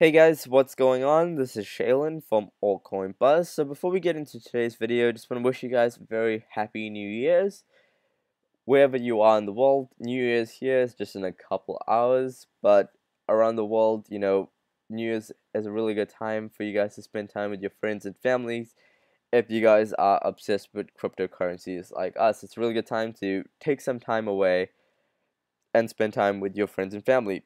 Hey guys, what's going on? This is Shaylin from Altcoin Buzz. So before we get into today's video, just want to wish you guys a very happy New Year's. Wherever you are in the world, New Year's here is just in a couple hours, but around the world, New Year's is a really good time for you guys to spend time with your friends and families. If you guys are obsessed with cryptocurrencies like us, it's a really good time to take some time away and spend time with your friends and family.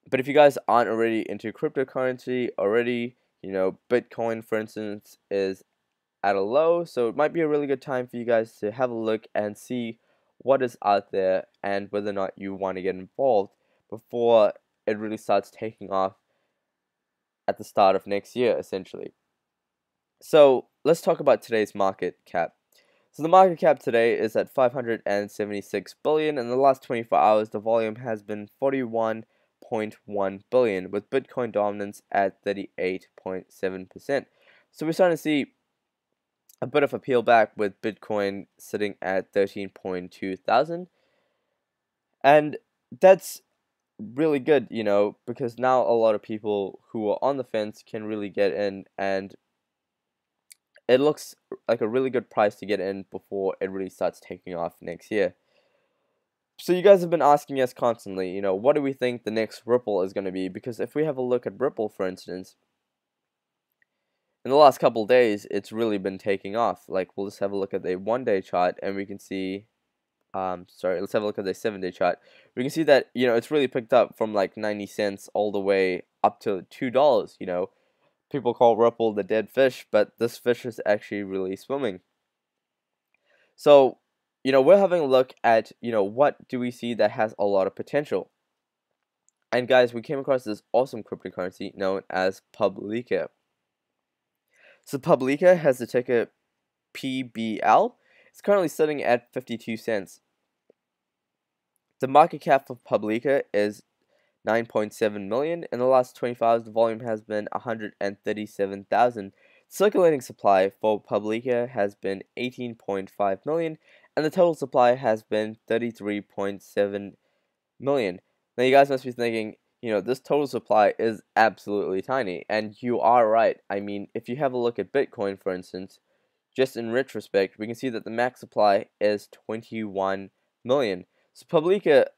But if you guys aren't already into cryptocurrency already, Bitcoin, for instance, is at a low, so it might be a really good time for you guys to have a look and see what is out there and whether or not you want to get involved before it really starts taking off at the start of next year, essentially. So let's talk about today's market cap. So the market cap today is at 576 billion. In the last 24 hours, the volume has been 41.1 billion, with Bitcoin dominance at 38.7%. So we're starting to see a bit of a peel back with Bitcoin sitting at 13.2 thousand. And that's really good, because now a lot of people who are on the fence can really get in, and it looks like a really good price to get in before it really starts taking off next year. So you guys have been asking us constantly, what do we think the next Ripple is going to be? Because if we have a look at Ripple, for instance, in the last couple days, it's really been taking off. Like, we'll just have a look at the 1-day chart, and we can see, let's have a look at the 7-day chart. We can see that, it's really picked up from like 90 cents all the way up to $2, People call Ripple the dead fish, but this fish is actually really swimming. So, we're having a look at, what do we see that has a lot of potential. And guys, we came across this awesome cryptocurrency known as Publica. So Publica has the ticker PBL. It's currently sitting at 52 cents. The market cap for Publica is 9.7 million. In the last 24 hours, the volume has been 137,000. Circulating supply for Publica has been 18.5 million, and the total supply has been 33.7 million. Now, you guys must be thinking, this total supply is absolutely tiny, and you are right. I mean, if you have a look at Bitcoin, for instance, just in retrospect, we can see that the max supply is 21 million. So Publica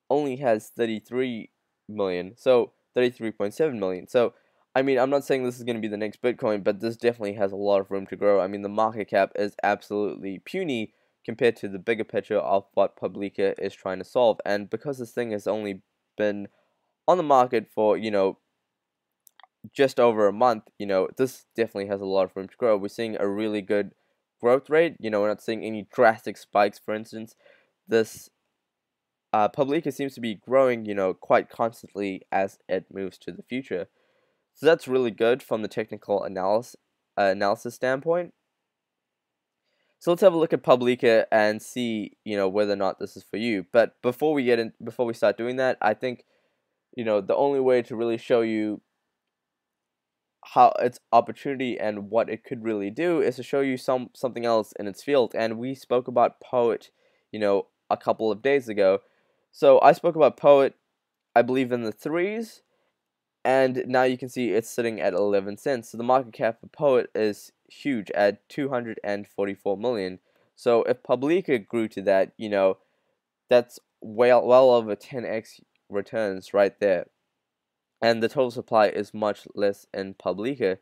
only has 33 million, so 33.7 million. So, I mean, I'm not saying this is going to be the next Bitcoin, but this definitely has a lot of room to grow. I mean, the market cap is absolutely puny compared to the bigger picture of what Publica is trying to solve. And because this thing has only been on the market for, just over a month, this definitely has a lot of room to grow. We're seeing a really good growth rate. We're not seeing any drastic spikes, for instance. This Publica seems to be growing, quite constantly as it moves to the future. So that's really good from the technical analysis standpoint. So let's have a look at Publica and see, whether or not this is for you. But before we start doing that, I think, the only way to really show you how its opportunity and what it could really do is to show you something else in its field. And we spoke about po.et, a couple of days ago. So I spoke about po.et, I believe, in the threes, and now you can see it's sitting at 11 cents. So the market cap for po.et is huge at 244 million. So if Publica grew to that, that's well over 10x returns right there. And the total supply is much less in Publica.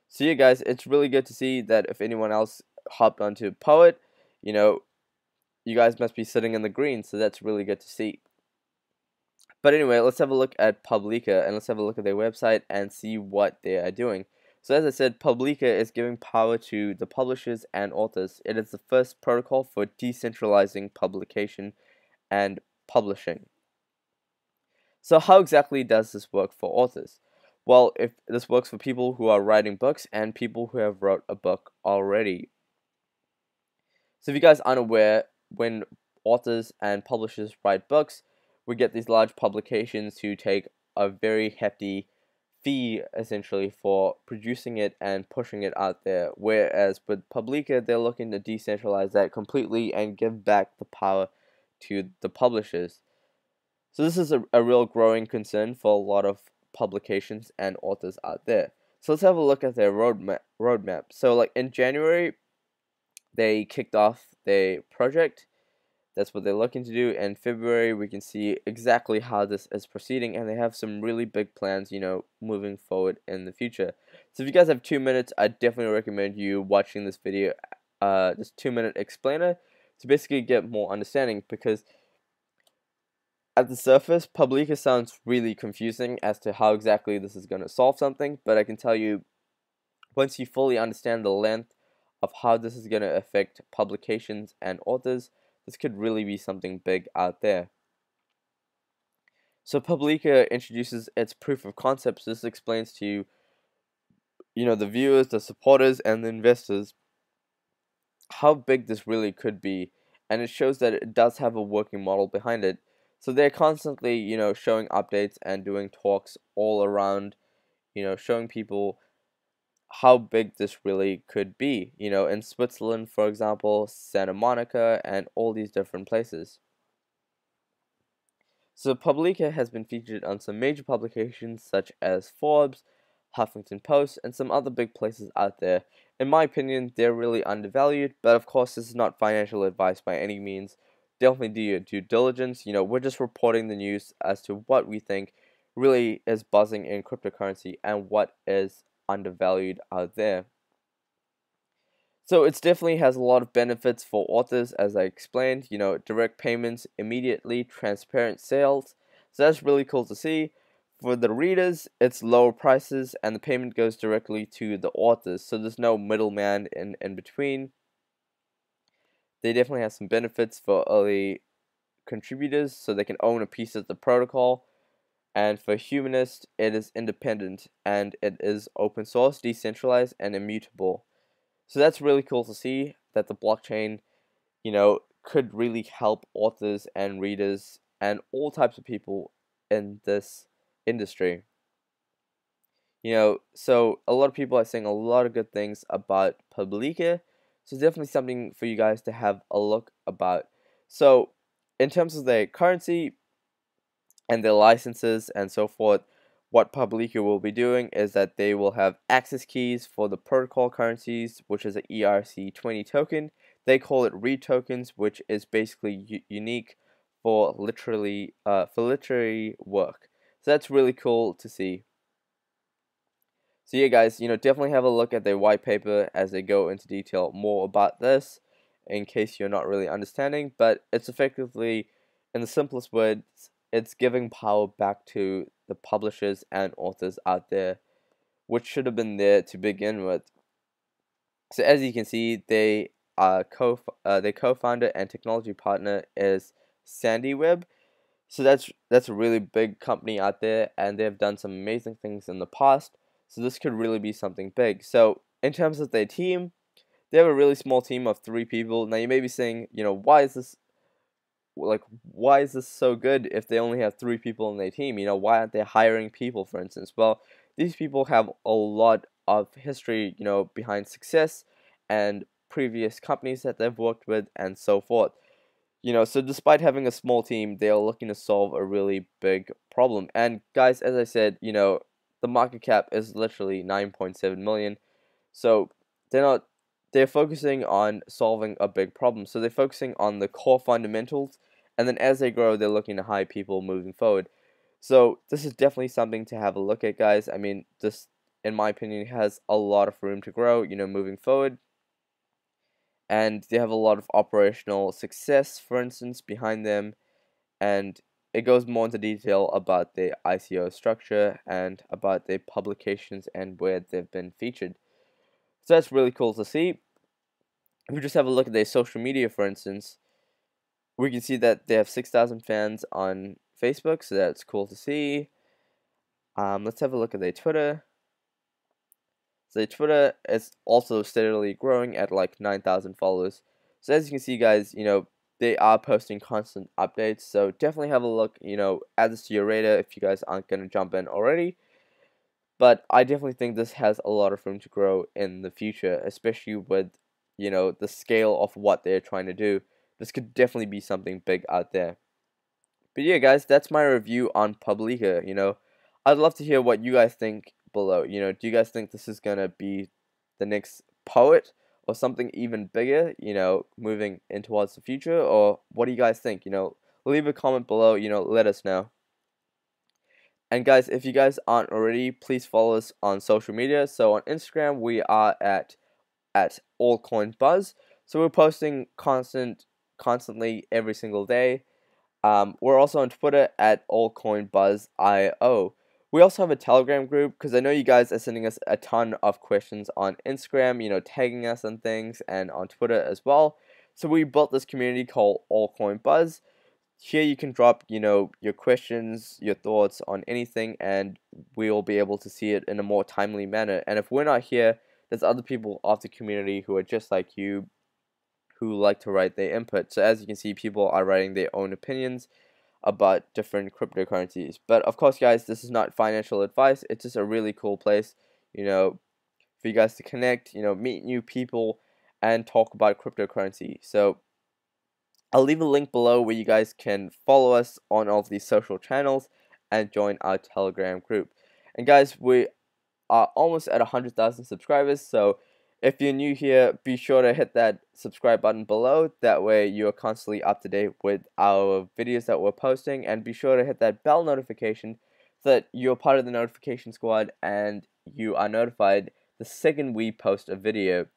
So yeah, guys, it's really good to see that if anyone else hopped onto po.et, you guys must be sitting in the green, so that's really good to see. But anyway, let's have a look at Publica, and let's have a look at their website and see what they are doing. So as I said, Publica is giving power to the publishers and authors. It is the first protocol for decentralizing publication and publishing. So how exactly does this work for authors? Well, if this works for people who are writing books and people who have wrote a book already. So if you guys aren't aware, when authors and publishers write books, we get these large publications who take a very hefty fee, essentially, for producing it and pushing it out there. Whereas with Publica, they're looking to decentralize that completely and give back the power to the publishers. So this is a real growing concern for a lot of publications and authors out there. So let's have a look at their roadmap. So like in January, they kicked off their project. That's what they're looking to do. In February, we can see exactly how this is proceeding, and they have some really big plans, moving forward in the future. So if you guys have 2 minutes, I definitely recommend you watching this video, this 2-minute explainer, to basically get more understanding, because at the surface, Publica sounds really confusing as to how exactly this is going to solve something, but I can tell you, once you fully understand the length of how this is going to affect publications and authors, this could really be something big out there. So Publica introduces its proof of concepts. This explains to you, the viewers, the supporters, and the investors how big this really could be, and it shows that it does have a working model behind it. So they're constantly, showing updates and doing talks all around, showing people how big this really could be, in Switzerland, for example, Santa Monica, and all these different places. So Publica has been featured on some major publications such as Forbes, Huffington Post, and some other big places out there. In my opinion, they're really undervalued, but of course this is not financial advice by any means. Definitely do your due diligence. We're just reporting the news as to what we think really is buzzing in cryptocurrency and what is undervalued out there. So it definitely has a lot of benefits for authors, as I explained, direct payments immediately, transparent sales. So that's really cool to see. For the readers, it's lower prices and the payment goes directly to the authors. So there's no middleman in between. They definitely have some benefits for early contributors, so they can own a piece of the protocol. And for humanists, it is independent and it is open source, decentralized, and immutable. So that's really cool to see that the blockchain, could really help authors and readers and all types of people in this industry. So a lot of people are saying a lot of good things about Publica. So definitely something for you guys to have a look about. So in terms of their currency and their licenses and so forth, what Publica will be doing is that they will have access keys for the protocol currencies, which is an ERC20 token. They call it read tokens, which is basically unique for literary work. So that's really cool to see. So yeah, guys, definitely have a look at their white paper as they go into detail more about this, in case you're not really understanding. But it's effectively, in the simplest words, it's giving power back to the publishers and authors out there, which should have been there to begin with. So as you can see, their co-founder and technology partner is SandyWeb. So that's a really big company out there, and they've done some amazing things in the past. So this could really be something big. So in terms of their team, they have a really small team of 3 people. Now you may be saying, why is this so good if they only have 3 people in their team? Why aren't they hiring people, for instance? Well, these people have a lot of history, behind success and previous companies that they've worked with and so forth. So despite having a small team, they are looking to solve a really big problem. And guys, as I said, the market cap is literally 9.7 million. So they're focusing on solving a big problem. So they're focusing on the core fundamentals, and then as they grow, they're looking to hire people moving forward. So this is definitely something to have a look at, guys. I mean, this, in my opinion, has a lot of room to grow, moving forward. And they have a lot of operational success, for instance, behind them. And it goes more into detail about their ICO structure and about their publications and where they've been featured. So that's really cool to see. If we just have a look at their social media, for instance, we can see that they have 6,000 fans on Facebook, so that's cool to see. Let's have a look at their Twitter. So their Twitter is also steadily growing at like 9,000 followers. So as you can see, guys, they are posting constant updates. So definitely have a look, add this to your radar if you guys aren't going to jump in already. But I definitely think this has a lot of room to grow in the future, especially with, the scale of what they're trying to do. This could definitely be something big out there. But yeah, guys, that's my review on Publica. I'd love to hear what you guys think below. You know, do you guys think this is gonna be the next poet or something even bigger, you know, moving in towards the future? Or what do you guys think? You know, leave a comment below, you know, let us know. And guys, if you guys aren't already, please follow us on social media. So on Instagram, we are at allcoinbuzz. So we're posting constantly every single day. We're also on Twitter at allcoinbuzzio. We also have a Telegram group because I know you guys are sending us a ton of questions on Instagram, you know, tagging us on things, and on Twitter as well. So we built this community called allcoinbuzz. Here you can drop, you know, your questions, your thoughts on anything, and we will be able to see it in a more timely manner. And if we're not here, there's other people of the community who are just like you, who like to write their input. So as you can see, people are writing their own opinions about different cryptocurrencies. But of course, guys, this is not financial advice. It's just a really cool place, you know, for you guys to connect, you know, meet new people and talk about cryptocurrency. So I'll leave a link below where you guys can follow us on all of these social channels and join our Telegram group. And guys, we are almost at 100,000 subscribers, so if you're new here, be sure to hit that subscribe button below. That way you're constantly up to date with our videos that we're posting, and be sure to hit that bell notification so that you're part of the notification squad and you are notified the second we post a video.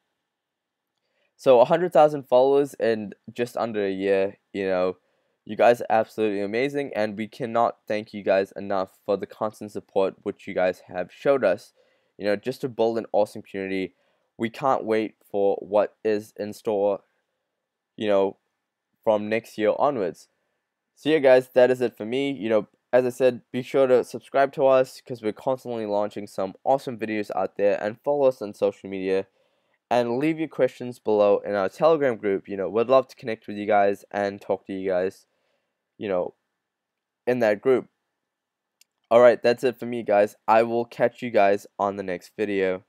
So 100,000 followers in just under a year, you know, you guys are absolutely amazing, and we cannot thank you guys enough for the constant support which you guys have showed us. You know, just to build an awesome community. We can't wait for what is in store, you know, from next year onwards. So yeah, guys, that is it for me. You know, as I said, be sure to subscribe to us because we're constantly launching some awesome videos out there, and follow us on social media. And leave your questions below in our Telegram group. You know, we'd love to connect with you guys and talk to you guys, you know, in that group. Alright, that's it for me, guys. I will catch you guys on the next video.